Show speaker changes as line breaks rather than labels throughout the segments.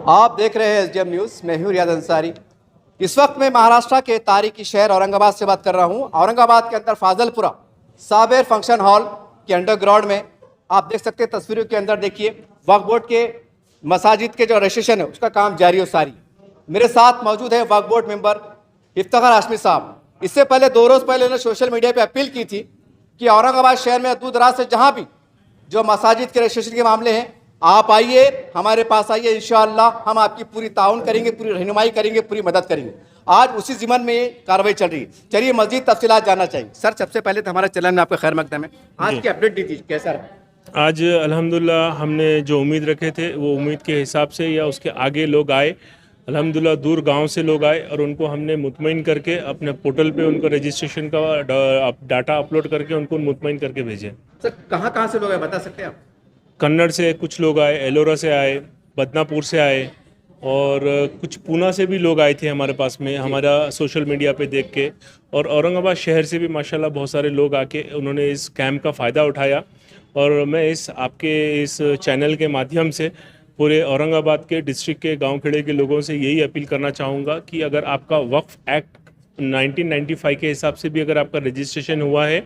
आप देख रहे हैं एसडीएम न्यूज़। मैं हूं रियाद अंसारी। इस वक्त मैं महाराष्ट्र के तारीखी शहर औरंगाबाद से बात कर रहा हूं। औरंगाबाद के अंदर फाजलपुरा साबेर फंक्शन हॉल के अंडरग्राउंड में आप देख सकते हैं, तस्वीरों के अंदर देखिए, वक्फ बोर्ड के मसाजिद के जो रजिस्ट्रेशन है उसका काम जारी और सारी। मेरे साथ मौजूद है वक्फ बोर्ड मेंबर इफ्तिखार हाशमी साहब। इससे पहले 2 रोज़ पहले उन्होंने सोशल मीडिया पर अपील की थी कि औरंगाबाद शहर में दूर दराज से जहाँ भी जो मसाजिद के रजिस्ट्रेशन के मामले हैं, आप आइए, हमारे पास आइए, इंशाअल्लाह हम आपकी पूरी ताउन करेंगे, पूरी रहनुमाई करेंगे, पूरी मदद करेंगे। आज उसी ज़िम्मन में ये कार्रवाई चल रही है। चलिए मज़ीद तफसीलात जानना चाहिए। सर, सबसे पहले तो हमारे चैनल में आपका खैर मकदम है। आज की अपडेट दी थी, कैसा रहा?
आज अल्हम्दुलिल्लाह हमने जो उम्मीद रखे थे वो उम्मीद के हिसाब से या उसके आगे लोग आए। अल्हम्दुलिल्लाह दूर गांव से लोग आए और उनको हमने मुतमईन करके अपने पोर्टल पे उनको रजिस्ट्रेशन का डाटा अपलोड करके उनको मुतमईन करके भेजे।
सर, कहाँ से लोग आए, बता सकते हैं आप?
कन्नड़ से कुछ लोग आए, एलोरा से आए, बदनापुर से आए और कुछ पूना से भी लोग आए थे हमारे पास में, हमारा सोशल मीडिया पे देख के। और औरंगाबाद शहर से भी माशाल्लाह बहुत सारे लोग आके उन्होंने इस कैंप का फ़ायदा उठाया। और मैं इस आपके इस चैनल के माध्यम से पूरे औरंगाबाद के डिस्ट्रिक्ट के गांव खेड़े के लोगों से यही अपील करना चाहूँगा कि अगर आपका वक्फ एक्ट 1995 के हिसाब से भी अगर आपका रजिस्ट्रेशन हुआ है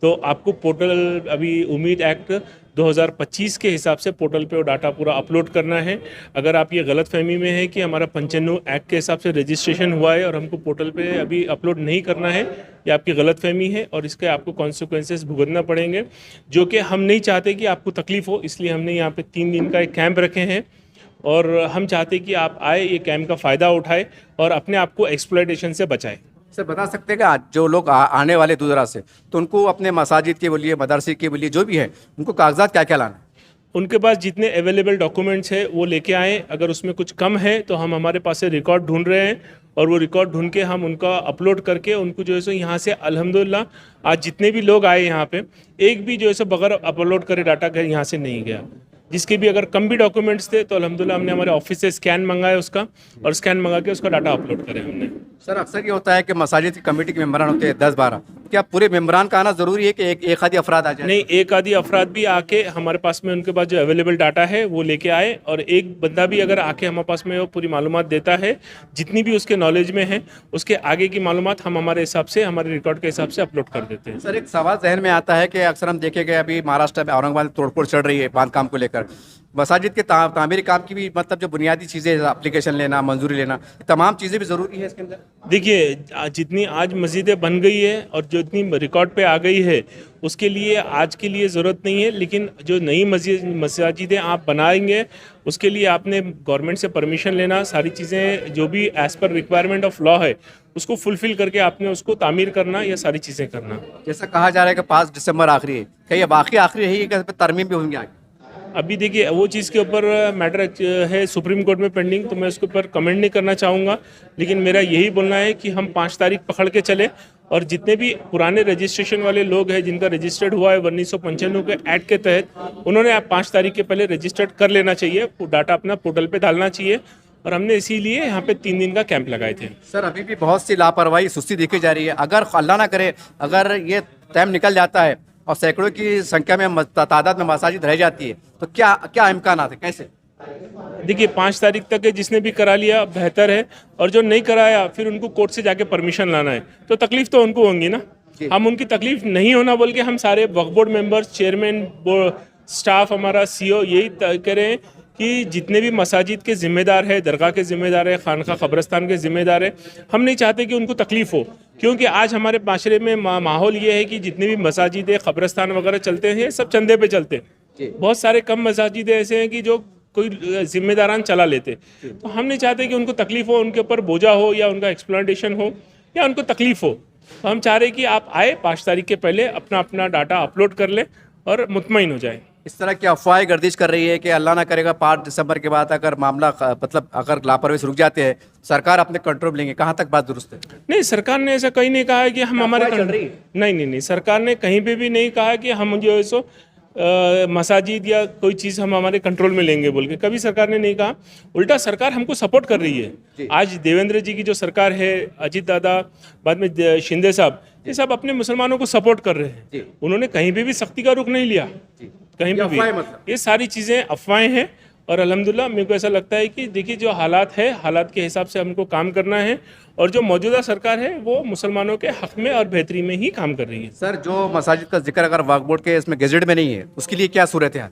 तो आपको पोर्टल अभी उम्मीद एक्ट 2025 के हिसाब से पोर्टल पे वो डाटा पूरा अपलोड करना है। अगर आप ये गलतफहमी में है कि हमारा 95 एक्ट के हिसाब से रजिस्ट्रेशन हुआ है और हमको पोर्टल पे अभी अपलोड नहीं करना है, ये आपकी गलतफहमी है और इसके आपको कॉन्सिक्वेंसेस भुगतना पड़ेंगे, जो कि हम नहीं चाहते कि आपको तकलीफ हो। इसलिए हमने यहाँ पे 3 दिन का एक कैंप रखे हैं और हम चाहते कि आप आए, ये कैंप का फ़ायदा उठाए और अपने आप को एक्सप्लॉयटेशन से बचाएं।
सर, बता सकते हैं कि आज जो लोग आने वाले दूर दराज से, तो उनको अपने मसाजिद के बोलिए, मदरसे के बोलिए, जो भी है, उनको कागजात क्या क्या लाना है?
उनके पास जितने अवेलेबल डॉक्यूमेंट्स है वो लेके आएँ। अगर उसमें कुछ कम है तो हम हमारे पास से रिकॉर्ड ढूंढ रहे हैं और वो रिकॉर्ड ढूंढ के हम उनका अपलोड करके उनको जो है सो यहाँ से अल्हम्दुलिल्लाह आज जितने भी लोग आए यहाँ पे, एक भी जो है सो बगैर अपलोड करे डाटा घर यहाँ से नहीं गया। जिसके भी अगर कम भी डॉक्यूमेंट्स थे तो अल्हम्दुलिल्लाह हमने हमारे ऑफिस से स्कैन मंगाया उसका, और स्कैन मंगा के उसका डाटा अपलोड करे हमने।
सर, अक्सर ये होता है कि मसाजिद की कमेटी के मेंबरान होते हैं 10-12, क्या पूरे मेंबरान का आना ज़रूरी है कि एक आधी अफराद आ जाए?
नहीं, एक आधी अफराद भी आके हमारे पास में उनके पास जो अवेलेबल डाटा है वो लेके आए, और एक बंदा भी अगर आके हमारे पास में वो पूरी मालूमात देता है जितनी भी उसके नॉलेज में है, उसके आगे की मालूमात हम हमारे हिसाब से, हमारे रिकॉर्ड के हिसाब से अपलोड कर देते हैं।
सर, एक सवाल जहन में आता है कि अक्सर हम देखेंगे अभी महाराष्ट्र में औरंगाबाद में तोड़फोड़ चढ़ रही है बांध काम को लेकर। मसाजिद के तामीरी काम की भी मतलब जो बुनियादी चीज़ें, एप्लीकेशन लेना, मंजूरी लेना, तमाम चीज़ें भी ज़रूरी है इसके अंदर।
देखिए, जितनी आज मस्जिदें बन गई है और जो इतनी रिकॉर्ड पे आ गई है उसके लिए आज के लिए ज़रूरत नहीं है, लेकिन जो नई मसाजिदें आप बनाएंगे उसके लिए आपने गवर्नमेंट से परमिशन लेना, सारी चीज़ें जो भी as per requirement of law है उसको फुलफिल करके आपने उसको तामीर करना, या सारी चीज़ें करना।
जैसा कहा जा रहा है कि 5 दिसंबर आखिरी है, क्या ये बाकी आखिरी है कि तरमीम भी होंगे आगे?
अभी देखिए, वो चीज़ के ऊपर मैटर है सुप्रीम कोर्ट में पेंडिंग, तो मैं उसके ऊपर कमेंट नहीं करना चाहूँगा। लेकिन मेरा यही बोलना है कि हम 5 तारीख पकड़ के चले, और जितने भी पुराने रजिस्ट्रेशन वाले लोग हैं जिनका रजिस्टर्ड हुआ है 1995 के एक्ट के तहत, उन्होंने 5 तारीख के पहले रजिस्टर्ड कर लेना चाहिए, डाटा अपना पोर्टल पे डालना चाहिए। और हमने इसीलिए यहाँ पे 3 दिन का कैंप लगाए थे।
सर, अभी भी बहुत सी लापरवाही, सुस्ती देखी जा रही है। अगर अल्लाह ना करे, अगर ये टाइम निकल जाता है और सैकड़ों की संख्या में तादाद में मसाजिद रह जाती है, तो क्या क्या इम्कान आते, कैसे?
देखिए, 5 तारीख तक है, जिसने भी करा लिया बेहतर है, और जो नहीं कराया फिर उनको कोर्ट से जाके परमिशन लाना है, तो तकलीफ तो उनको होंगी ना। हम उनकी तकलीफ नहीं होना बोल के हम सारे वक्फ बोर्ड मेंबर्स, चेयरमैन, स्टाफ, हमारा सीईओ यही कह रहे हैं कि जितने भी मसाजिद के ज़िम्मेदार है, दरगाह के ज़िम्मेदार है, खानका कब्रस्तान के ज़िम्मेदार है, हम नहीं चाहते कि उनको तकलीफ़ हो। क्योंकि आज हमारे माशरे में माहौल ये है कि जितने भी मसाजिद, कब्रस्तान वगैरह चलते हैं सब चंदे पे चलते हैं। बहुत सारे कम मसाजिद ऐसे हैं कि जो कोई जिम्मेदारान चला लेते, तो हम नहीं चाहते कि उनको तकलीफ़ हो, उनके ऊपर बोझा हो, या उनका एक्सप्लॉयटेशन हो, या उनको तकलीफ़ हो। तो हम चाह रहे हैं कि आप आए, 5 तारीख के पहले अपना अपना डाटा अपलोड कर लें और मुतमईन हो जाए।
इस तरह की अफवाहें गर्दिश कर रही है कि अल्लाह ना करेगा 5 दिसंबर के बाद अगर मामला मतलब अगर लापरवाही से रुक जाते हैं, सरकार अपने कंट्रोल में लेंगे। कहाँ तक बात दुरुस्त है?
नहीं, सरकार ने ऐसा कहीं नहीं कहा है कि हम हमारे
चल रही है।
नहीं, सरकार ने कहीं पे भी नहीं कहा कि हम जो है सो मसाजिद या कोई चीज़ हम हमारे कंट्रोल में लेंगे बोल के, कभी सरकार ने नहीं कहा। उल्टा सरकार हमको सपोर्ट कर रही है। आज देवेंद्र जी की जो सरकार है, अजीत दादा, बाद में शिंदे साहब, ये सब अपने मुसलमानों को सपोर्ट कर रहे हैं। उन्होंने कहीं पे भी सख्ती का रुख नहीं लिया, कहीं पे भी। ये सारी चीज़ें अफवाहें हैं और अल्हम्दुलिल्लाह मेरे को ऐसा लगता है कि देखिए जो हालात है, हालात के हिसाब से हमको काम करना है और जो मौजूदा सरकार है वो मुसलमानों के हक़ में और बेहतरी में ही काम कर रही है।
सर, जो मसाजिद का जिक्र अगर वक्फ बोर्ड के इसमें गैजेट में नहीं है, उसके लिए क्या सूरत है?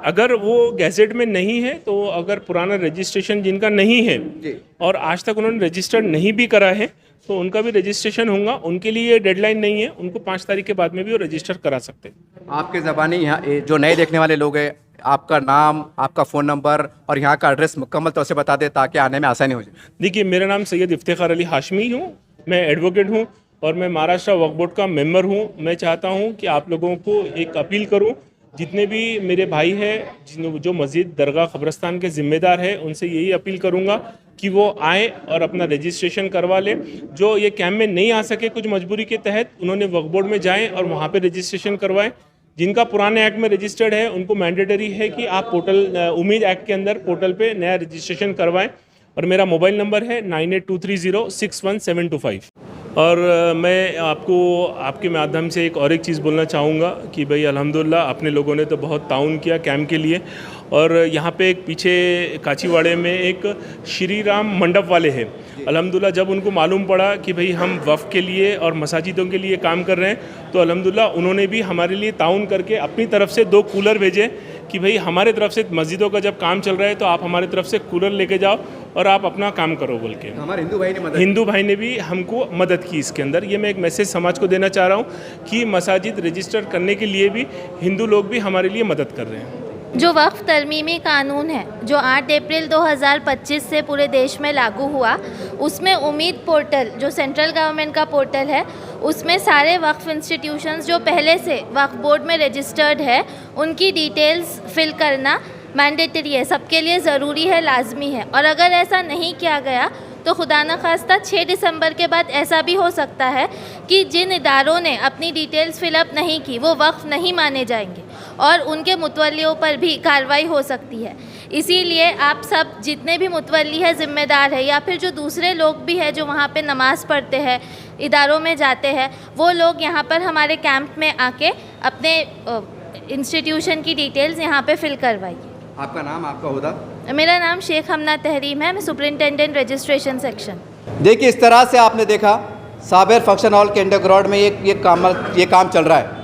अगर वो गैजेट में नहीं है तो अगर पुराना रजिस्ट्रेशन जिनका नहीं है और आज तक उन्होंने रजिस्टर्ड नहीं भी करा है तो उनका भी रजिस्ट्रेशन होगा। उनके लिए डेडलाइन नहीं है, उनको 5 तारीख के बाद में भी वो रजिस्टर करा सकते हैं।
आपके ज़बानी यहाँ जो नए देखने वाले लोग हैं, आपका नाम, आपका फ़ोन नंबर और यहाँ का एड्रेस मुकम्मल तौर से बता दें ताकि आने में आसानी हो जाए।
देखिए, मेरा नाम सैयद इफ्तिखार अली हाशमी हूँ, मैं एडवोकेट हूँ और मैं महाराष्ट्र वक्फ बोर्ड का मेंबर हूँ। मैं चाहता हूँ कि आप लोगों को एक अपील करूँ, जितने भी मेरे भाई हैं जो मस्जिद, दरगाह, कब्रस्तान के ज़िम्मेदार हैं, उनसे यही अपील करूँगा कि वो आए और अपना रजिस्ट्रेशन करवा लें। जो ये कैंप में नहीं आ सके कुछ मजबूरी के तहत, उन्होंने वक्फ बोर्ड में जाएँ और वहाँ पे रजिस्ट्रेशन करवाएं। जिनका पुराने एक्ट में रजिस्टर्ड है उनको मैंडेटरी है कि आप पोर्टल उम्मीद एक्ट के अंदर पोर्टल पे नया रजिस्ट्रेशन करवाएं। और मेरा मोबाइल नंबर है 9823061725। और मैं आपको आपके माध्यम से एक और एक चीज़ बोलना चाहूँगा कि भाई अल्हम्दुलिल्लाह अपने लोगों ने तो बहुत ताउन किया कैंप के लिए। और यहाँ पे एक पीछे काचीवाड़े में एक श्री राम मंडप वाले हैं, अल्हम्दुलिल्लाह जब उनको मालूम पड़ा कि भाई हम वफ़ के लिए और मसाजिदों के लिए काम कर रहे हैं तो अल्हम्दुलिल्लाह उन्होंने भी हमारे लिए ताउन करके अपनी तरफ से 2 कूलर भेजे कि भाई हमारे तरफ से मस्जिदों का जब काम चल रहा है तो आप हमारे तरफ से कूलर लेके जाओ और आप अपना काम करो बोल के।
हमारे हिंदू भाई ने
भी हमको मदद की इसके अंदर। ये मैं एक मैसेज समाज को देना चाह रहा हूँ कि मसाजिद रजिस्टर करने के लिए भी हिंदू लोग भी हमारे लिए मदद कर रहे हैं।
जो वक्फ तरमीमी कानून है जो 8 अप्रैल 2025 से पूरे देश में लागू हुआ, उसमें उम्मीद पोर्टल जो सेंट्रल गवर्नमेंट का पोर्टल है, उसमें सारे वक्फ इंस्टीट्यूशंस जो पहले से वक्फ बोर्ड में रजिस्टर्ड है उनकी डिटेल्स फिल करना मैंडेटरी है, सबके लिए ज़रूरी है, लाजमी है। और अगर ऐसा नहीं किया गया तो खुदा न खास्ता 6 दिसंबर के बाद ऐसा भी हो सकता है कि जिन इदारों ने अपनी डिटेल्स फिलअप नहीं की वो वक्फ नहीं माने जाएंगे और उनके मुतवल्लियों पर भी कार्रवाई हो सकती है। इसीलिए आप सब जितने भी मुतवल्ली है, ज़िम्मेदार है, या फिर जो दूसरे लोग भी हैं जो वहाँ पे नमाज़ पढ़ते हैं, इदारों में जाते हैं, वो लोग यहाँ पर हमारे कैंप में आके अपने इंस्टीट्यूशन की डिटेल्स यहाँ पे फिल करवाइए।
आपका नाम, आपका ओहदा?
मेरा नाम शेख हमना तहरीम है, मैं सुपरिंटेंडेंट रजिस्ट्रेशन सेक्शन।
देखिए, इस तरह से आपने देखा साबिर फंक्शन हॉल के अंडरग्राउंड में ये काम चल रहा है।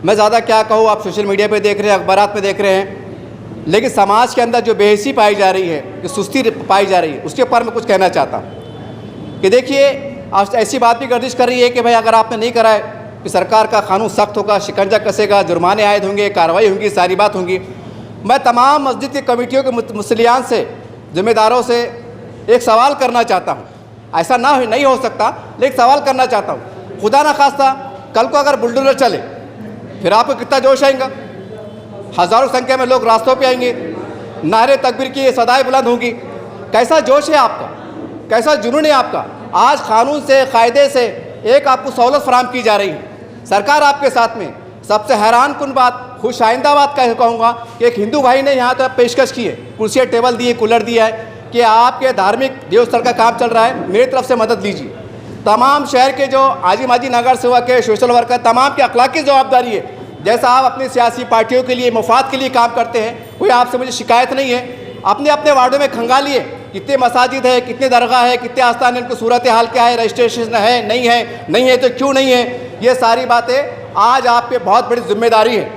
मैं ज़्यादा क्या कहूँ, आप सोशल मीडिया पे देख रहे हैं, अखबारात में देख रहे हैं, लेकिन समाज के अंदर जो बेहिसी पाई जा रही है, जो सुस्ती पाई जा रही है, उसके ऊपर मैं कुछ कहना चाहता हूँ कि देखिए आज ऐसी बात भी गर्दिश कर रही है कि भाई अगर आपने नहीं कराए कि सरकार का कानून सख्त होगा, शिकंजा कसेगा, जुर्माने आयद होंगे, कार्रवाई होंगी, सारी बात होंगी। मैं तमाम मस्जिद की कमेटियों के मुसलियान से, ज़िम्मेदारों से एक सवाल करना चाहता हूँ। ऐसा नहीं हो सकता, लेकिन सवाल करना चाहता हूँ। खुदा ना खास्ता कल को अगर बुलडोजर चले फिर आपको कितना जोश आएगा? हज़ारों संख्या में लोग रास्तों पे आएंगे, नारे तकबीर की सदाएं बुलंद होंगी। कैसा जोश है आपका, कैसा जुनून है आपका? आज कानून से, कायदे से एक आपको सहूलत फराहम की जा रही है, सरकार आपके साथ में। सबसे हैरान कुन बात, खुश आइंदा बात कहूँगा कि एक हिंदू भाई ने यहाँ तो पेशकश की है, कुर्सी टेबल दी है, कूलर दिया है कि आपके धार्मिक देवस्थल का काम चल रहा है, मेरी तरफ से मदद लीजिए। तमाम शहर के जो आजी माजी नगर सेवक है, सोशल वर्कर, तमाम की अखलाकी जवाबदारी है। जैसा आप अपनी सियासी पार्टियों के लिए, मफाद के लिए काम करते हैं, कोई आपसे मुझे शिकायत नहीं है। अपने अपने वार्डों में खंगालिए कितने मसाजिद है, कितने दरगाह है, कितने आस्थान है, उनकी सूरत हाल क्या है, रजिस्ट्रेशन है, नहीं है तो क्यों नहीं है। ये सारी बातें आज आप पे बहुत बड़ी जिम्मेदारी है।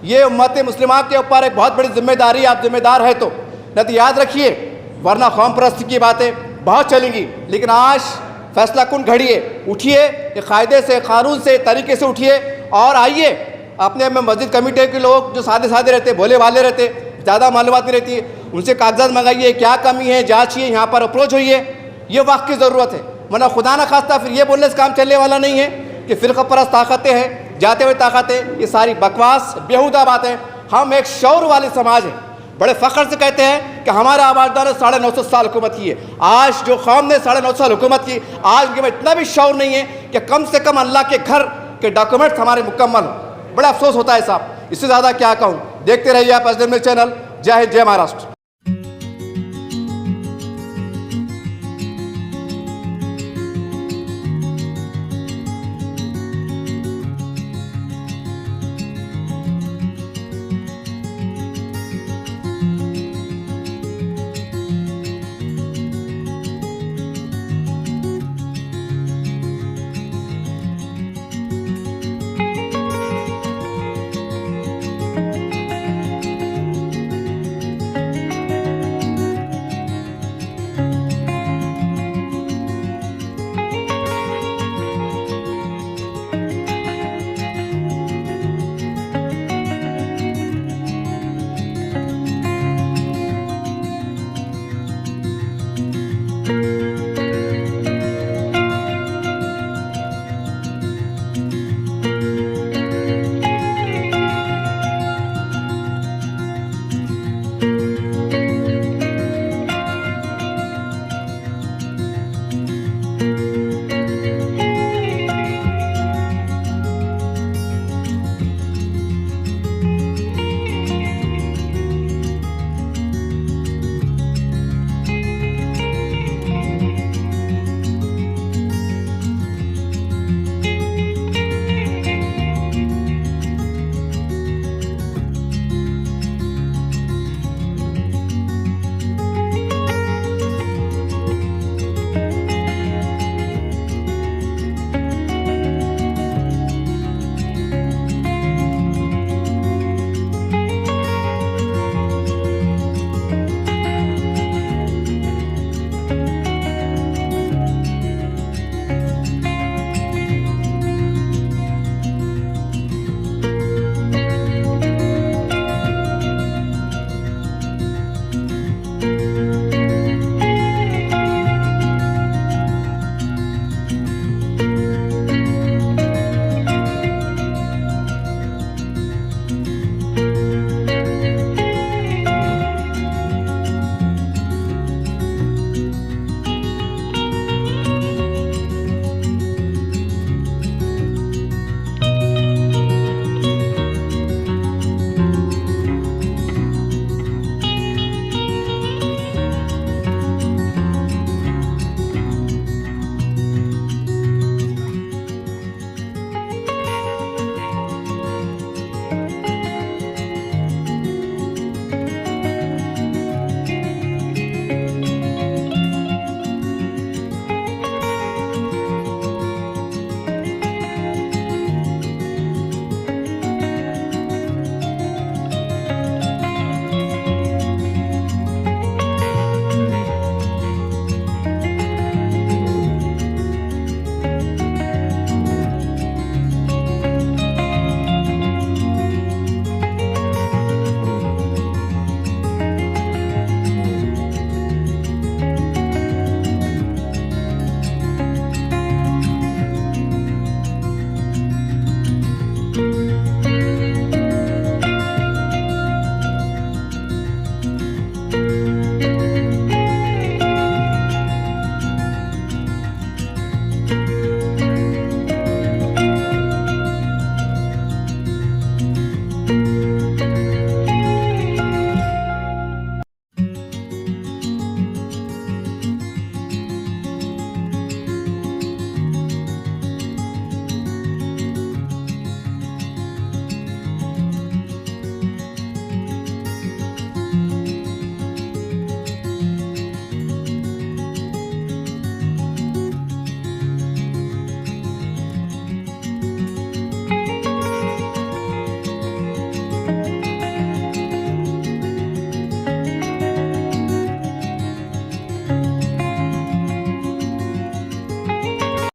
ये उम्मत मुस्लिमा के ऊपर एक बहुत बड़ी जिम्मेदारी, आप जिम्मेदार है तो न तो याद रखिए, वरना कौम परस्ती की बातें बहुत चलेंगी। लेकिन आज फैसला कुन घड़ी है, उठिए, कायदे से, कानून से, तरीके से उठिए और आइए। अपने में मस्जिद कमेटी के लोग जो सादे सादे रहते, भोले वाले रहते, ज़्यादा मालूमात नहीं रहती, उनसे कागजात मंगाइए, क्या कमी है जांचिए, यहाँ पर अप्रोच होइए। ये वक्त की ज़रूरत है, वरना खुदा ना खास्ता फिर ये बोलने से काम चलने वाला नहीं है कि फ़िरक़ा परस्त ताकतें हैं, जाते हुए ताकतें। ये सारी बकवास, बेहुदा बातें। हम एक शौर वाले समाज हैं, बड़े फ़ख्र से कहते हैं कि हमारे आबाददार ने 950 साल हुकूमत की है। आज जो कौम ने 950 साल हुकूमत की, आज उनके में इतना भी शौर नहीं है कि कम से कम अल्लाह के घर के डॉक्यूमेंट्स हमारे मुकम्मल हो। बड़ा अफसोस होता है साहब, इससे ज़्यादा क्या कहूँ। देखते रहिए आप अजमेर चैनल। जय हिंद, जय महाराष्ट्र।